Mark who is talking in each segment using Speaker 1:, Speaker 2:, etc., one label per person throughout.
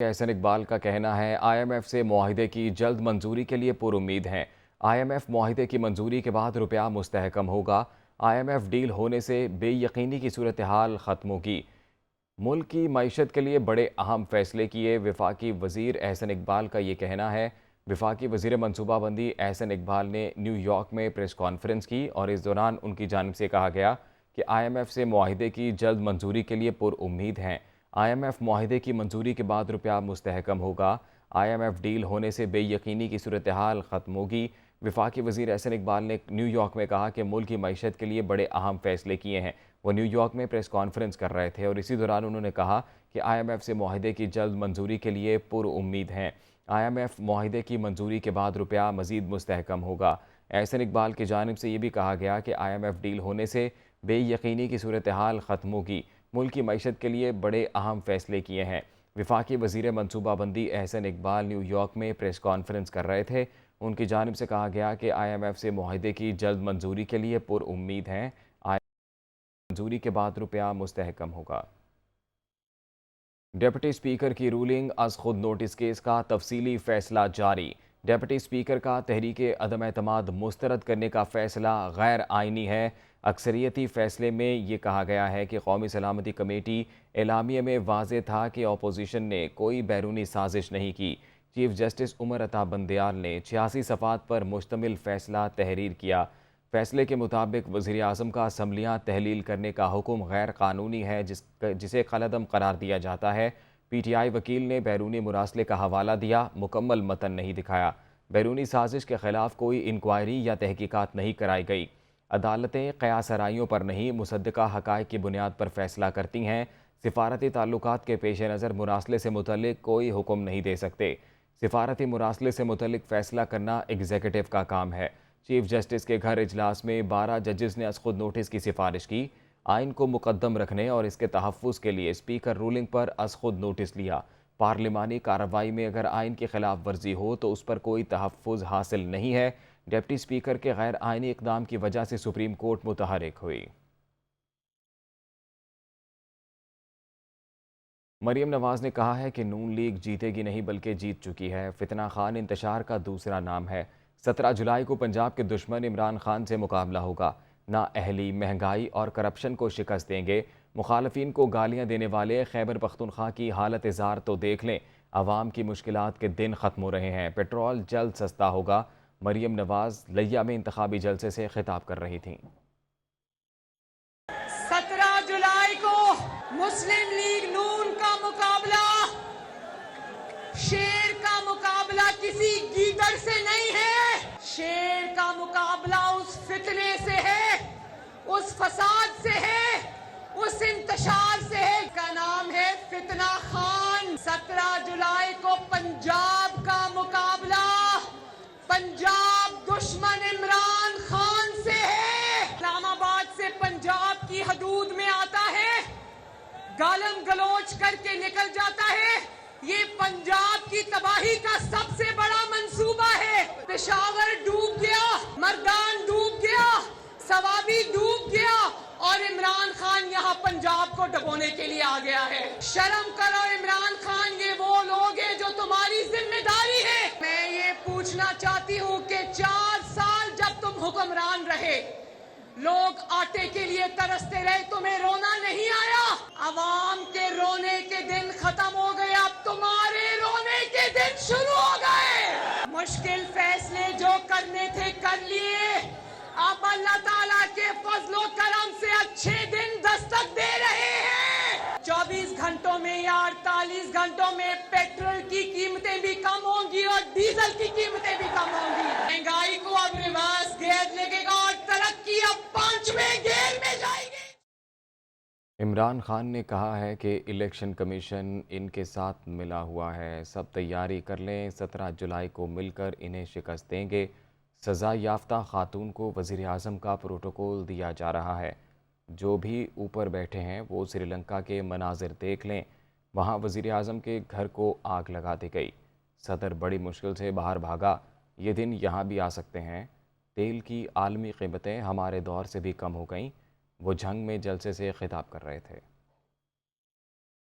Speaker 1: احسن اقبال کا کہنا ہے آئی ایم ایف سے معاہدے کی جلد منظوری کے لیے پر امید ہیں۔ آئی ایم ایف معاہدے کی منظوری کے بعد روپیہ مستحکم ہوگا۔ آئی ایم ایف ڈیل ہونے سے بے یقینی کی صورتحال ختم ہوگی۔ ملک کی معیشت کے لیے بڑے اہم فیصلے کیے، وفاقی وزیر احسن اقبال کا یہ کہنا ہے۔ وفاقی وزیر منصوبہ بندی احسن اقبال نے نیو یارک میں پریس کانفرنس کی اور اس دوران ان کی جانب سے کہا گیا کہ آئی ایم ایف سے معاہدے کی جلد منظوری کے لیے پر امید ہیں۔ آئی ایم ایف معاہدے کی منظوری کے بعد روپیہ مستحکم ہوگا۔ آئی ایم ایف ڈیل ہونے سے بے یقینی کی صورتحال ختم ہوگی۔ وفاقی وزیر احسن اقبال نے نیو یارک میں کہا کہ ملک کی معیشت کے لیے بڑے اہم فیصلے کیے ہیں۔ وہ نیو یارک میں پریس کانفرنس کر رہے تھے اور اسی دوران انہوں نے کہا کہ آئی ایم ایف سے معاہدے کی جلد منظوری کے لیے پر امید ہیں۔ آئی ایم ایف معاہدے کی منظوری کے بعد روپیہ مزید مستحکم ہوگا۔ احسن اقبال کی جانب سے یہ بھی کہا گیا کہ آئی ایم ایف ڈیل ہونے سے بے یقینی کی صورتحال ختم ہوگی۔ ملک کی معیشت کے لیے بڑے اہم فیصلے کیے ہیں۔ وفاقی وزیر منصوبہ بندی احسن اقبال نیو یارک میں پریس کانفرنس کر رہے تھے۔ ان کی جانب سے کہا گیا کہ آئی ایم ایف سے معاہدے کی جلد منظوری کے لیے پر امید ہیں۔ منظوری کے بعد روپیہ مستحکم ہوگا۔ ڈپٹی اسپیکر کی رولنگ از خود نوٹس کیس کا تفصیلی فیصلہ جاری۔ ڈپٹی اسپیکر کا تحریک عدم اعتماد مسترد کرنے کا فیصلہ غیر آئینی ہے۔ اکثریتی فیصلے میں یہ کہا گیا ہے کہ قومی سلامتی کمیٹی اعلامیے میں واضح تھا کہ اپوزیشن نے کوئی بیرونی سازش نہیں کی۔ چیف جسٹس عمر عطا بندیال نے 86 صفحات پر مشتمل فیصلہ تحریر کیا۔ فیصلے کے مطابق وزیر اعظم کا اسمبلیاں تحلیل کرنے کا حکم غیر قانونی ہے جسے کالعدم قرار دیا جاتا ہے۔ پی ٹی آئی وکیل نے بیرونی مراسلے کا حوالہ دیا، مکمل متن نہیں دکھایا۔ بیرونی سازش کے خلاف کوئی انکوائری یا تحقیقات نہیں کرائی گئی۔ عدالتیں قیاس آرائیوں پر نہیں، مصدقہ حقائق کی بنیاد پر فیصلہ کرتی ہیں۔ سفارتی تعلقات کے پیش نظر مراسلے سے متعلق کوئی حکم نہیں دے سکتے۔ سفارتی مراسلے سے متعلق فیصلہ کرنا ایگزیکٹو کا کام ہے۔ چیف جسٹس کے گھر اجلاس میں 12 ججز نے از خود نوٹس کی سفارش کی۔ آئین کو مقدم رکھنے اور اس کے تحفظ کے لیے اسپیکر رولنگ پر از خود نوٹس لیا۔ پارلیمانی کارروائی میں اگر آئین کی خلاف ورزی ہو تو اس پر کوئی تحفظ حاصل نہیں ہے۔ ڈپٹی اسپیکر کے غیر آئینی اقدام کی وجہ سے سپریم کورٹ متحرک ہوئی۔ مریم نواز نے کہا ہے کہ نون لیگ جیتے گی نہیں بلکہ جیت چکی ہے۔ فتنہ خان انتشار کا دوسرا نام ہے۔ 17 جولائی کو پنجاب کے دشمن عمران خان سے مقابلہ ہوگا۔ نااہلی، مہنگائی اور کرپشن کو شکست دیں گے۔ مخالفین کو گالیاں دینے والے خیبر پختونخوا کی حالت زار تو دیکھ لیں۔ عوام کی مشکلات کے دن ختم ہو رہے ہیں۔ پیٹرول جلد سستا ہوگا۔ مریم نواز لیا میں انتخابی جلسے سے خطاب کر رہی تھیں۔
Speaker 2: 17 جولائی کو مسلم لیگ نون کا مقابلہ شیر کا مقابلہ کسی گیدڑ سے نہیں ہے۔ شیر کا مقابلہ اس فتنے سے ہے، اس فساد سے ہے، اس انتشار سے ہے۔ کا نام ہے فتنہ خان۔ 17 جولائی کو پنجاب کا مقابلہ پنجاب دشمن عمران خان سے ہے۔ اسلام آباد سے پنجاب کی حدود میں آتا ہے، گالم گلوچ کر کے نکل جاتا ہے۔ یہ پنجاب کی تباہی کا سب سے بڑا منصوبہ ہے۔ پشاور ڈوب گیا، مردان ڈوب گیا، سوابی ڈوب گیا اور عمران خان یہاں پنجاب کو ڈبونے کے لیے آ گیا ہے۔ شرم کرو عمران خان، یہ وہ لوگ ہیں جو تمہاری ذمہ داری ہے۔ میں یہ پوچھنا چاہتی ہوں کہ 4 سال جب تم حکمران رہے، لوگ آٹے کے لیے ترستے رہے، تمہیں رونا نہیں آیا؟ عوام کے رونے کے دن ختم ہو گئے، اب تمہارے رونے کے دن شروع ہو گئے۔ مشکل فیصلے جو کرنے تھے کر لیے، اب اللہ تعالیٰ کے فضل و کرم سے اچھے دن دستک دے رہے ہیں۔ 24 گھنٹوں میں یا 48 گھنٹوں میں پیٹرول کی قیمتیں بھی کم ہوں گی اور ڈیزل کی قیمتیں بھی کم ہوں گی۔ مہنگائی کو اب ریورس گیئر لگے گا اور ترقی اب 5ویں گیئر میں جائے گی۔
Speaker 1: عمران خان نے کہا ہے کہ الیکشن کمیشن ان کے ساتھ ملا ہوا ہے، سب تیاری کر لیں، 17 جولائی کو مل کر انہیں شکست دیں گے۔ سزا یافتہ خاتون کو وزیر اعظم کا پروٹوکول دیا جا رہا ہے۔ جو بھی اوپر بیٹھے ہیں وہ سری لنکا کے مناظر دیکھ لیں، وہاں وزیر اعظم کے گھر کو آگ لگا دی گئی۔ صدر بڑی مشکل سے باہر بھاگا، یہ دن یہاں بھی آ سکتے ہیں۔ تیل کی عالمی قیمتیں ہمارے دور سے بھی کم ہو گئیں۔ وہ جھنگ میں جلسے سے خطاب کر رہے تھے۔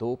Speaker 1: 2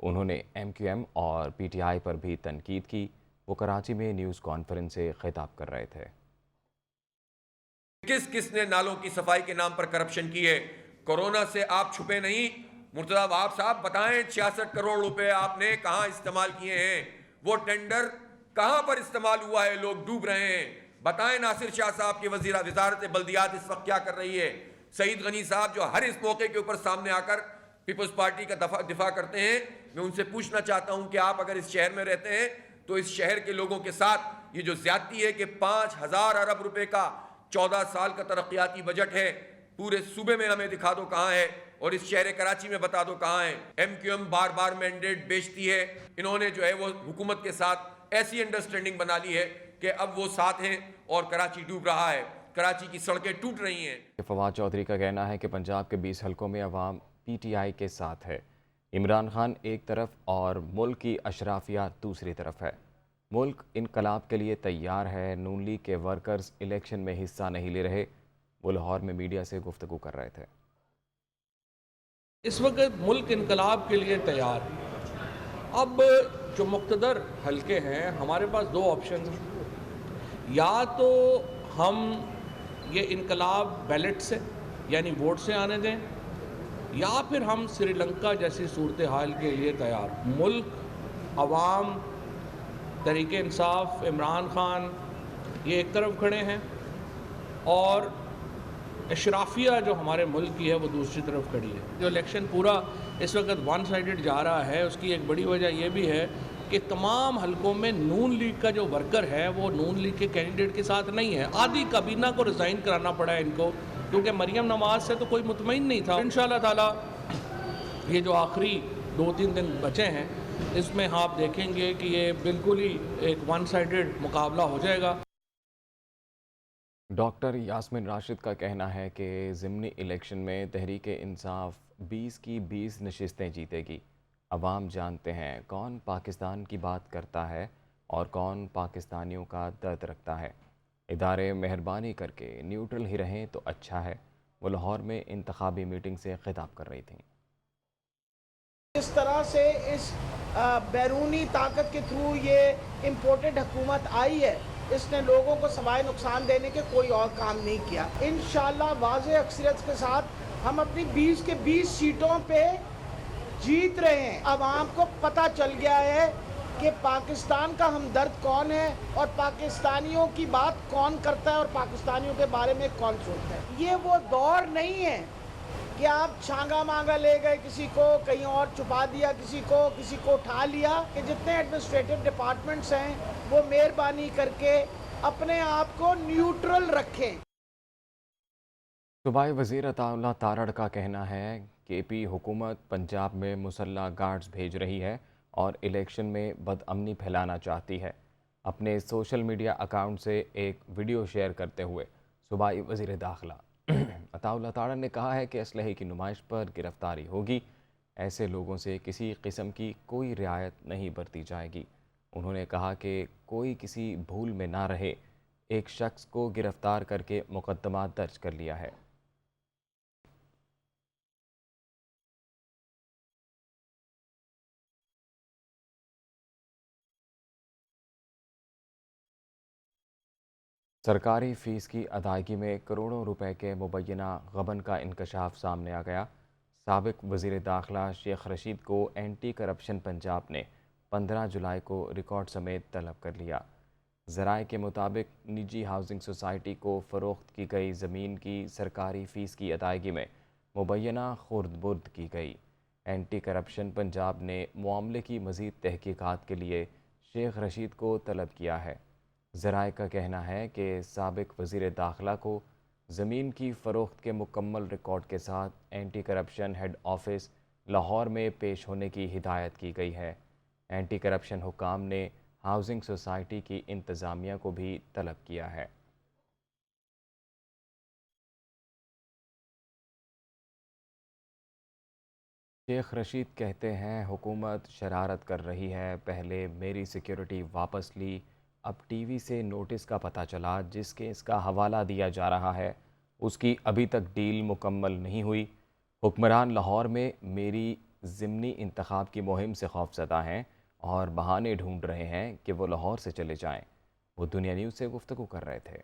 Speaker 1: انہوں نے MQM اور PTI پر بھی تنقید کی۔ وہ کراچی میں نیوز کانفرنس سے خطاب کر رہے تھے۔
Speaker 3: کس کس نے نالوں کی صفائی کے نام پر کرپشن کی ہے؟ کورونا سے آپ چھپے نہیں۔ مرتضی وہاب صاحب بتائیں 66 کروڑ روپے آپ نے کہاں استعمال کیے ہیں؟ وہ ٹینڈر کہاں پر استعمال ہوا ہے؟ لوگ ڈوب رہے ہیں۔ بتائیں ناصر شاہ صاحب کی وزارت بلدیات اس وقت کیا کر رہی ہے؟ سعید غنی صاحب جو ہر اس موقع کے اوپر سامنے آ کر پیپلز پارٹی کا دفاع کرتے ہیں، میں ان سے پوچھنا چاہتا ہوں کہ آپ اگر اس شہر میں رہتے ہیں تو اس شہر کے لوگوں کے ساتھ یہ جو زیادتی ہے کہ 5000 ارب روپے کا 14 سال کا ترقیاتی بجٹ ہے، پورے صوبے میں ہمیں دکھا دو کہاں ہے، اور اس شہر کراچی میں بتا دو کہاں ہے۔ MQM بار بار مینڈیٹ بیچتی ہے۔ انہوں نے جو ہے وہ حکومت کے ساتھ ایسی انڈرسٹینڈنگ بنا لی ہے کہ اب وہ ساتھ ہیں اور کراچی ڈوب رہا ہے، کراچی کی سڑکیں ٹوٹ رہی ہیں۔
Speaker 1: فواد چودھری کا کہنا ہے کہ پنجاب کے 20 حلقوں میں عوام PTI کے ساتھ ہے۔ عمران خان ایک طرف اور ملک کی اشرافیہ دوسری طرف ہے۔ ملک انقلاب کے لیے تیار ہے۔ نون لیگ کے ورکرز الیکشن میں حصہ نہیں لے رہے۔ وہ لاہور میں میڈیا سے گفتگو کر رہے تھے۔
Speaker 4: اس وقت ملک انقلاب کے لیے تیار ہے۔ اب جو مقتدر حلقے ہیں، ہمارے پاس دو آپشن ہیں، یا تو ہم یہ انقلاب بیلٹ سے یعنی ووٹ سے آنے دیں، یا پھر ہم سری لنکا جیسی صورتحال کے لیے تیار۔ ملک، عوام، تحریک انصاف، عمران خان یہ ایک طرف کھڑے ہیں، اور اشرافیہ جو ہمارے ملک کی ہے وہ دوسری طرف کھڑی ہے۔ جو الیکشن پورا اس وقت ون سائیڈڈ جا رہا ہے، اس کی ایک بڑی وجہ یہ بھی ہے کہ تمام حلقوں میں نون لیگ کا جو ورکر ہے وہ نون لیگ کے کینڈیڈیٹ کے ساتھ نہیں ہے۔ آدھی کابینہ کو ریزائن کرانا پڑا ہے ان کو، کیونکہ مریم نواز سے تو کوئی مطمئن نہیں تھا۔ انشاءاللہ تعالی یہ جو آخری 2-3 دن بچے ہیں، اس میں آپ دیکھیں گے کہ یہ بالکل ہی ایک ون سائیڈڈ مقابلہ ہو جائے گا۔
Speaker 1: ڈاکٹر یاسمین راشد کا کہنا ہے کہ ضمنی الیکشن میں تحریک انصاف 20 کی 20 نشستیں جیتے گی۔ عوام جانتے ہیں کون پاکستان کی بات کرتا ہے اور کون پاکستانیوں کا درد رکھتا ہے۔ ادارے مہربانی کر کے نیوٹرل ہی رہیں تو اچھا ہے۔ وہ لاہور میں انتخابی میٹنگ سے خطاب کر رہی تھیں۔
Speaker 5: اس طرح سے اس بیرونی طاقت کے تھرو یہ امپورٹڈ حکومت آئی ہے، اس نے لوگوں کو سوائے نقصان دینے کے کوئی اور کام نہیں کیا۔ انشاءاللہ واضح اکثریت کے ساتھ ہم اپنی 20 کے 20 سیٹوں پہ جیت رہے ہیں۔ عوام کو پتہ چل گیا ہے کہ پاکستان کا ہمدرد کون ہے اور پاکستانیوں کی بات کون کرتا ہے اور پاکستانیوں کے بارے میں کون سوچتا ہے۔ یہ وہ دور نہیں ہے کہ آپ چھانگا مانگا لے گئے کسی کو، کہیں اور چھپا دیا کسی کو اٹھا لیا، کہ جتنے ایڈمنسٹریٹو ڈپارٹمنٹس ہیں وہ مہربانی کر کے اپنے آپ کو نیوٹرل رکھیں۔
Speaker 1: صوبائی وزیر عطا اللہ تارڑ کا کہنا ہے کہ AP حکومت پنجاب میں مسلح گارڈز بھیج رہی ہے اور الیکشن میں بدامنی پھیلانا چاہتی ہے۔ اپنے سوشل میڈیا اکاؤنٹ سے ایک ویڈیو شیئر کرتے ہوئے صوبائی وزیر داخلہ عطا اللہ تارڑ نے کہا ہے کہ اسلحے کی نمائش پر گرفتاری ہوگی۔ ایسے لوگوں سے کسی قسم کی کوئی رعایت نہیں برتی جائے گی۔ انہوں نے کہا کہ کوئی کسی بھول میں نہ رہے۔ ایک شخص کو گرفتار کر کے مقدمہ درج کر لیا ہے۔ سرکاری فیس کی ادائیگی میں کروڑوں روپے کے مبینہ غبن کا انکشاف سامنے آ گیا۔ سابق وزیر داخلہ شیخ رشید کو اینٹی کرپشن پنجاب نے 15 جولائی کو ریکارڈ سمیت طلب کر لیا۔ ذرائع کے مطابق نجی ہاؤسنگ سوسائٹی کو فروخت کی گئی زمین کی سرکاری فیس کی ادائیگی میں مبینہ خرد برد کی گئی۔ اینٹی کرپشن پنجاب نے معاملے کی مزید تحقیقات کے لیے شیخ رشید کو طلب کیا ہے۔ ذرائع کا کہنا ہے کہ سابق وزیر داخلہ کو زمین کی فروخت کے مکمل ریکارڈ کے ساتھ anti corruption head office Lahore میں پیش ہونے کی ہدایت کی گئی ہے۔ اینٹی کرپشن حکام نے ہاؤسنگ سوسائٹی کی انتظامیہ کو بھی طلب کیا ہے۔ شیخ رشید کہتے ہیں حکومت شرارت کر رہی ہے۔ پہلے میری سیکیورٹی واپس لی، اب ٹی وی سے نوٹس کا پتہ چلا جس کیس کا حوالہ دیا جا رہا ہے اس کی ابھی تک ڈیل مکمل نہیں ہوئی۔ حکمران لاہور میں میری ضمنی انتخاب کی مہم سے خوفزدہ ہیں اور بہانے ڈھونڈ رہے ہیں کہ وہ لاہور سے چلے جائیں۔ وہ دنیا نیوز سے گفتگو کر رہے تھے۔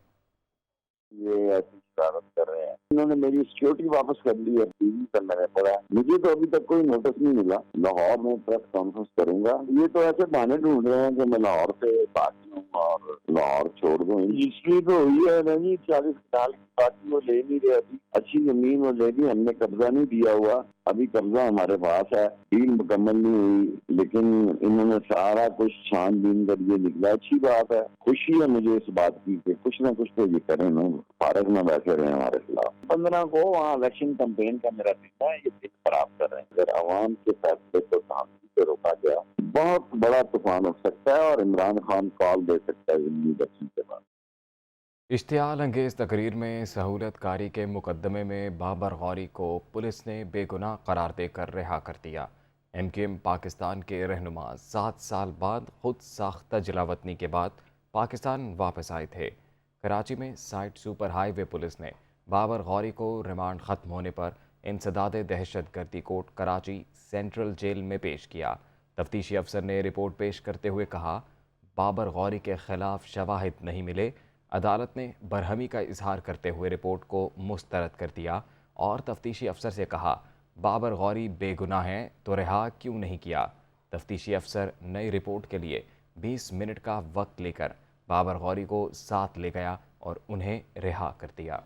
Speaker 6: یہ ایسی شرارت کر رہے ہیں، انہوں نے میری سیکورٹی واپس کر لی ہے، ٹی وی پر میں نے پڑھا، مجھے تو ابھی تک کوئی نوٹس نہیں ملا۔ لاہور میں پریس کانفرنس کروں گا، یہ تو ایسے بہانے ڈھونڈ رہے ہیں کہ میں لاہور سے بھاگ جاؤں اور لاہور چھوڑ دوں۔ رجسٹری تو ہوئی ہے نا جی، 40 سال کی پارٹی وہ لے نہیں رہے، ابھی اچھی زمین وہ لے دی، ہم نے قبضہ نہیں دیا ہوا، ابھی قبضہ ہمارے پاس ہے، ڈیل مکمل نہیں ہوئی، لیکن انہوں نے سارا کچھ چھان بین کر یہ نکلا۔ اچھی بات ہے، خوشی ہے مجھے اس بات کی کہ کچھ نہ کچھ تو یہ کریں نا، فارغ نہ بیٹھے رہے ہمارے خلاف۔ 15 کو وہاں الیکشن کمپین کا میرا دن ہے، یہ دن خراب کر رہے ہیں۔ اگر عوام کے فیصلے کو تعمیل سے روکا گیا، بہت بڑا طوفان ہو سکتا ہے اور عمران خان کال دے سکتا ہے ضمنی الیکشن کے بعد۔
Speaker 1: اشتعال انگیز تقریر میں سہولت کاری کے مقدمے میں بابر غوری کو پولیس نے بے گناہ قرار دے کر رہا کر دیا۔ ایم کیو ایم پاکستان کے رہنما 7 سال بعد خود ساختہ جلاوطنی کے بعد پاکستان واپس آئے تھے۔ کراچی میں سائٹ سپر ہائی وے پولیس نے بابر غوری کو ریمانڈ ختم ہونے پر انسداد دہشت گردی کوٹ کراچی سینٹرل جیل میں پیش کیا۔ تفتیشی افسر نے رپورٹ پیش کرتے ہوئے کہا، بابر غوری کے خلاف شواہد نہیں ملے۔ عدالت نے برہمی کا اظہار کرتے ہوئے رپورٹ کو مسترد کر دیا اور تفتیشی افسر سے کہا، بابر غوری بے گناہ ہیں تو رہا کیوں نہیں کیا؟ تفتیشی افسر نئی رپورٹ کے لیے 20 منٹ کا وقت لے کر بابر غوری کو ساتھ لے گیا اور انہیں رہا کر دیا۔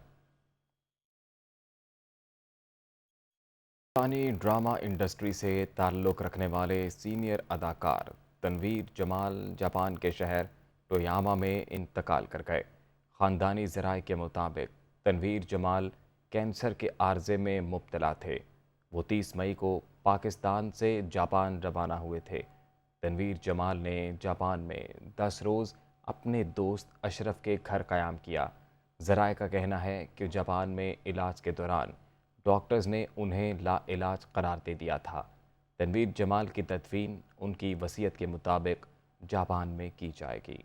Speaker 1: پاکستانی ڈرامہ انڈسٹری سے تعلق رکھنے والے سینئر اداکار تنویر جمال جاپان کے شہر ٹویاما میں انتقال کر گئے۔ خاندانی ذرائع کے مطابق تنویر جمال کینسر کے عارضے میں مبتلا تھے۔ وہ 30 مئی کو پاکستان سے جاپان روانہ ہوئے تھے۔ تنویر جمال نے جاپان میں 10 روز اپنے دوست اشرف کے گھر قیام کیا۔ ذرائع کا کہنا ہے کہ جاپان میں علاج کے دوران ڈاکٹرز نے انہیں لا علاج قرار دے دیا تھا۔ تنویر جمال کی تدفین ان کی وصیت کے مطابق جاپان میں کی جائے گی۔